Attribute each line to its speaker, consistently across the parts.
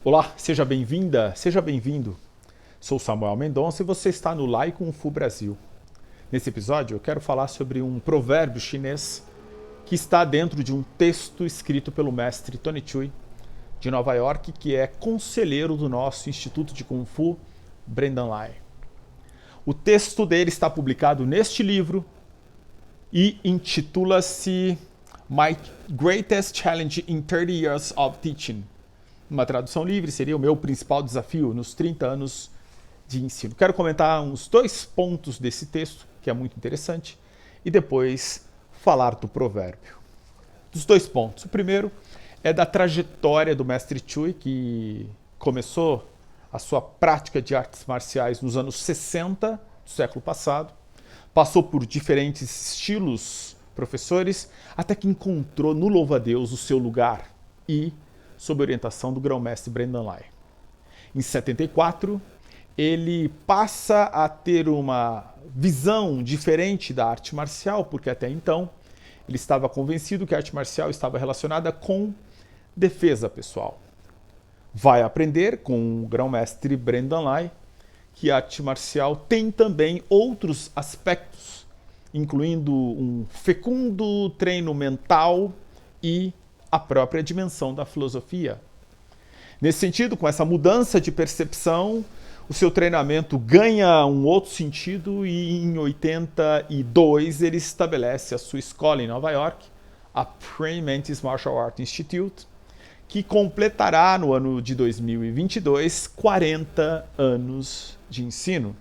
Speaker 1: Olá, seja bem-vinda, seja bem-vindo. Sou Samuel Mendonça e você está no Lai Kung Fu Brasil. Nesse episódio eu quero falar sobre um provérbio chinês que está dentro de um texto escrito pelo mestre Tony Chui, de Nova York, que é conselheiro do nosso Instituto de Kung Fu, Brendan Lai. O texto dele está publicado neste livro e intitula-se My Greatest Challenge in 30 Years of Teaching. Uma tradução livre seria o meu principal desafio nos 30 anos de ensino. Quero comentar uns 2 pontos desse texto, que é muito interessante, e depois falar do provérbio. Dos 2 pontos. O primeiro é da trajetória do mestre Chui, que começou a sua prática de artes marciais nos anos 60 do século passado, passou por diferentes estilos professores, até que encontrou no louva-a-Deus o seu lugar e sob orientação do grão-mestre Brendan Lai. Em 74, ele passa a ter uma visão diferente da arte marcial, porque até então ele estava convencido que a arte marcial estava relacionada com defesa pessoal. Vai aprender com o grão-mestre Brendan Lai que a arte marcial tem também outros aspectos, incluindo um fecundo treino mental e a própria dimensão da filosofia. Nesse sentido, com essa mudança de percepção, o seu treinamento ganha um outro sentido e em 82 ele estabelece a sua escola em Nova York, a Praying Mantis Martial Arts Institute, que completará no ano de 2022 40 anos de ensino.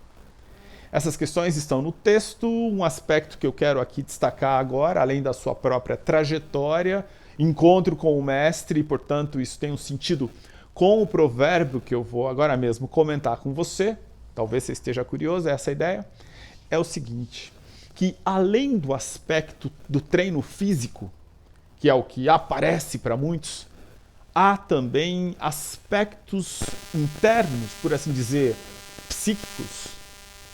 Speaker 1: Essas questões estão no texto, um aspecto que eu quero aqui destacar agora, além da sua própria trajetória, encontro com o mestre, e portanto isso tem um sentido com o provérbio que eu vou agora mesmo comentar com você, talvez você esteja curioso, essa ideia, é o seguinte, que além do aspecto do treino físico, que é o que aparece para muitos, há também aspectos internos, por assim dizer, psíquicos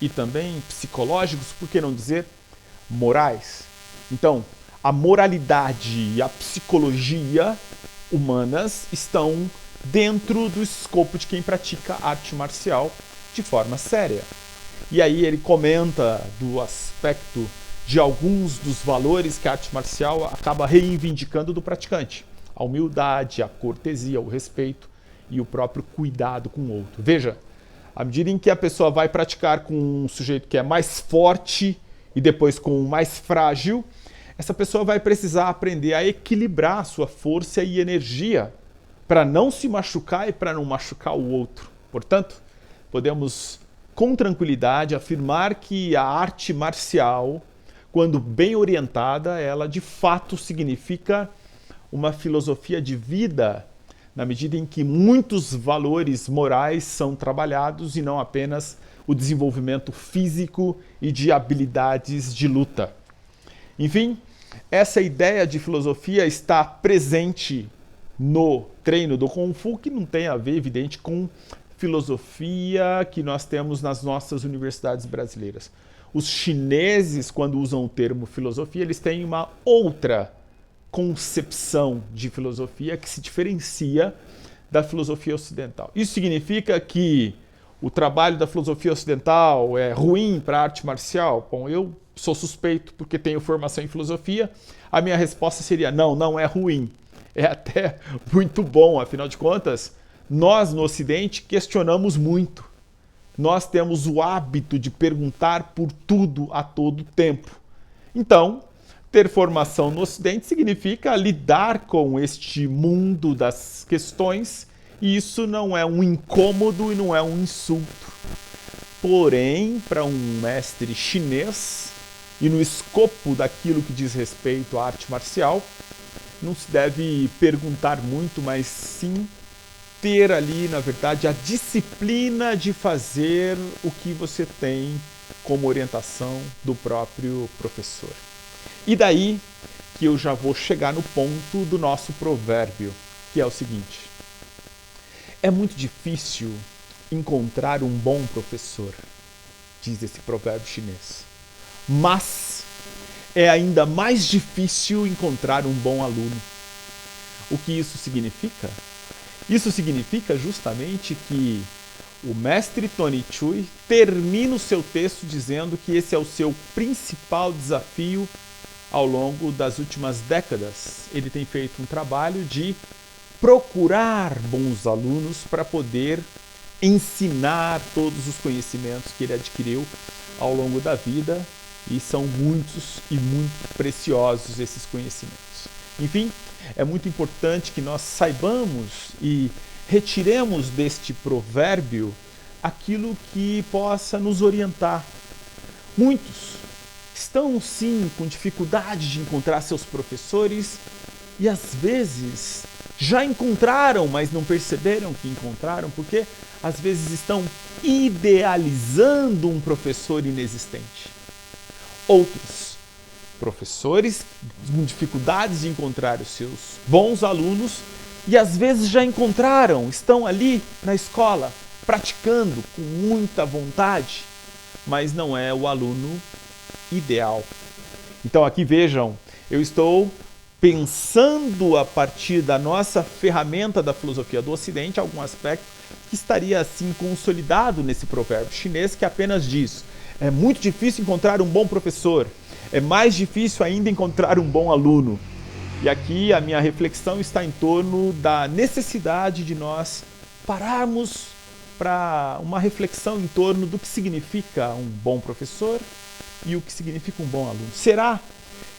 Speaker 1: e também psicológicos, por que não dizer morais. Então, a moralidade e a psicologia humanas estão dentro do escopo de quem pratica arte marcial de forma séria. E aí ele comenta do aspecto de alguns dos valores que a arte marcial acaba reivindicando do praticante. A humildade, a cortesia, o respeito e o próprio cuidado com o outro. Veja, à medida em que a pessoa vai praticar com um sujeito que é mais forte e depois com um mais frágil, essa pessoa vai precisar aprender a equilibrar a sua força e energia para não se machucar e para não machucar o outro. Portanto, podemos com tranquilidade afirmar que a arte marcial, quando bem orientada, ela de fato significa uma filosofia de vida, na medida em que muitos valores morais são trabalhados e não apenas o desenvolvimento físico e de habilidades de luta. Enfim, essa ideia de filosofia está presente no treino do Kung Fu, que não tem a ver, evidente, com filosofia que nós temos nas nossas universidades brasileiras. Os chineses, quando usam o termo filosofia, eles têm uma outra concepção de filosofia que se diferencia da filosofia ocidental. Isso significa que o trabalho da filosofia ocidental é ruim para a arte marcial? Bom, eu sou suspeito porque tenho formação em filosofia. A minha resposta seria não, não é ruim. É até muito bom, afinal de contas, nós no Ocidente questionamos muito. Nós temos o hábito de perguntar por tudo a todo tempo. Então, ter formação no Ocidente significa lidar com este mundo das questões, e isso não é um incômodo e não é um insulto. Porém, para um mestre chinês, e no escopo daquilo que diz respeito à arte marcial, não se deve perguntar muito, mas sim ter ali, na verdade, a disciplina de fazer o que você tem como orientação do próprio professor. E daí que eu já vou chegar no ponto do nosso provérbio, que é o seguinte: é muito difícil encontrar um bom professor, diz esse provérbio chinês. Mas é ainda mais difícil encontrar um bom aluno. O que isso significa? Isso significa justamente que o mestre Tony Chui termina o seu texto dizendo que esse é o seu principal desafio ao longo das últimas décadas. Ele tem feito um trabalho de procurar bons alunos para poder ensinar todos os conhecimentos que ele adquiriu ao longo da vida, e são muitos e muito preciosos esses conhecimentos. Enfim, é muito importante que nós saibamos e retiremos deste provérbio aquilo que possa nos orientar. Muitos estão sim com dificuldade de encontrar seus professores e às vezes já encontraram, mas não perceberam que encontraram, porque às vezes estão idealizando um professor inexistente. Outros professores com dificuldades de encontrar os seus bons alunos e às vezes já encontraram, estão ali na escola praticando com muita vontade, mas não é o aluno ideal. Então aqui vejam, eu estou pensando a partir da nossa ferramenta da filosofia do Ocidente algum aspecto que estaria assim consolidado nesse provérbio chinês que apenas diz: é muito difícil encontrar um bom professor, é mais difícil ainda encontrar um bom aluno. E aqui a minha reflexão está em torno da necessidade de nós pararmos para uma reflexão em torno do que significa um bom professor e o que significa um bom aluno. Será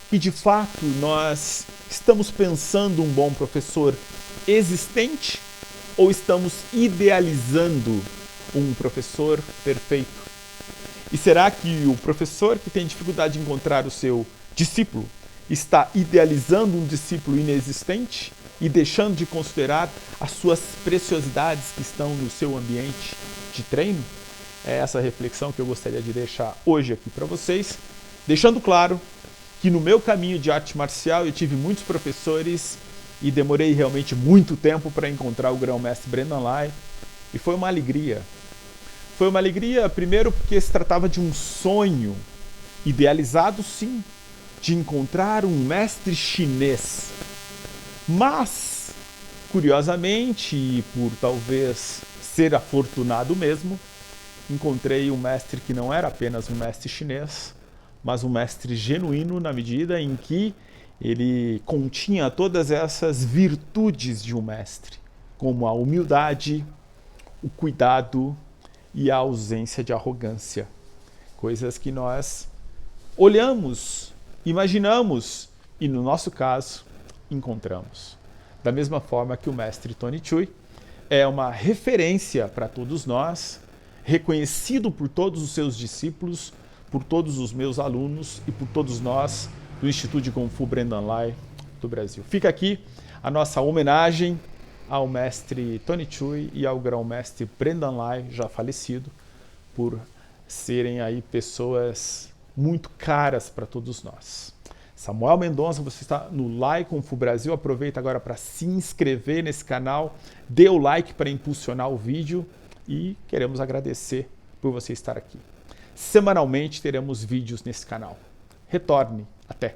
Speaker 1: que de fato nós estamos pensando um bom professor existente ou estamos idealizando um professor perfeito? E será que o professor que tem dificuldade de encontrar o seu discípulo está idealizando um discípulo inexistente e deixando de considerar as suas preciosidades que estão no seu ambiente de treino? É essa reflexão que eu gostaria de deixar hoje aqui para vocês, deixando claro que no meu caminho de arte marcial eu tive muitos professores e demorei realmente muito tempo para encontrar o grão-mestre Brendan Lai, e foi uma alegria. Foi uma alegria, primeiro, porque se tratava de um sonho, idealizado sim, de encontrar um mestre chinês. Mas, curiosamente, e por talvez ser afortunado mesmo, encontrei um mestre que não era apenas um mestre chinês, mas um mestre genuíno na medida em que ele continha todas essas virtudes de um mestre, como a humildade, o cuidado e a ausência de arrogância. Coisas que nós olhamos, imaginamos e, no nosso caso, encontramos. Da mesma forma que o mestre Tony Chui é uma referência para todos nós, reconhecido por todos os seus discípulos, por todos os meus alunos e por todos nós do Instituto de Kung Fu Brendan Lai do Brasil. Fica aqui a nossa homenagem ao mestre Tony Chui e ao grão-mestre Brendan Lai, já falecido, por serem aí pessoas muito caras para todos nós. Samuel Mendonça, você está no Lai Kung Fu Brasil. Aproveita agora para se inscrever nesse canal, dê o like para impulsionar o vídeo e queremos agradecer por você estar aqui. Semanalmente teremos vídeos nesse canal. Retorne. Até!